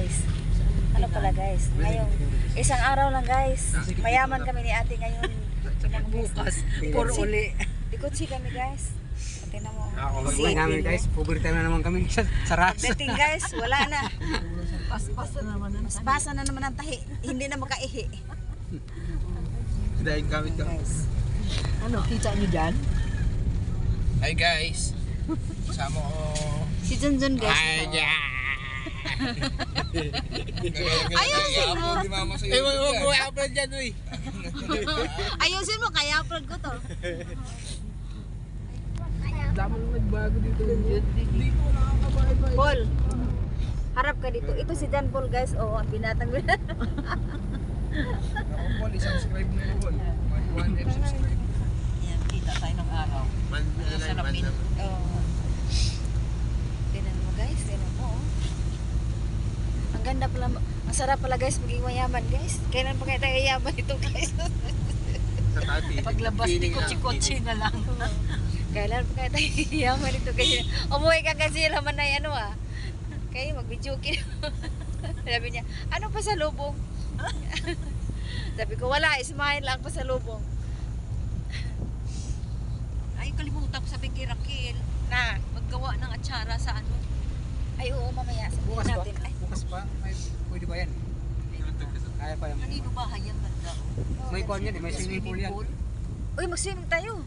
guys. Ano pala guys? Ngayong isang araw lang guys. Mayaman kami ni ate ngayon. Bukas, puro uli. Ikotsi kami guys. Tingnan mo. Pagdating namin guys, puberta na naman kami sa raso. Pagdating guys, wala na. Paspasan naman ang Basa na naman ang tahi. Hindi na makaihi. Dahil gamit ka. Guys. ano, kita niyo dyan? Hi guys. Kasama ko. Si Junjun guys. Hi guys. Ayusin mo. Eh, wag mo i-upload dyan, uy. Ayusin mo, kaya upload ko to. Dami nang nagbago dito. Dito nakakabahay-bahay. Paul, harap ka dito. Ito si John Paul guys. Oo, ang binatang Ako, Paul, i-subscribe mo yun, Paul. 1F subscribe. Yan, kita tayo ng araw. Masarapin. Oo. Tingnan mo guys, tingnan mo. Ang ganda pala, ang sarap pala guys maging mayaman guys. Kailan pa kaya tayo yaman ito guys? Paglabas, di kotsi-kotsi na lang. Kailan pa kaya tayo yaman ito guys? Umuwi ka kasi naman na ano ah. Kaya mag-videoke. Sabi niya, ano pa sa lubong? Sabi ko, wala, smile lang pa sa lubong. Ay, kalimutan ko sabihin kay Raquel. Na, Maggawa ng atsara sa ano. ay oo, mamaya sabihin Bukas pa? natin. Ay, Bukas pa? Pwede ba yan? Kaya pa yan. Kanino bahay yan, ganda. May pond yan eh, may swimming pool yan. uy, mag-swimming tayo.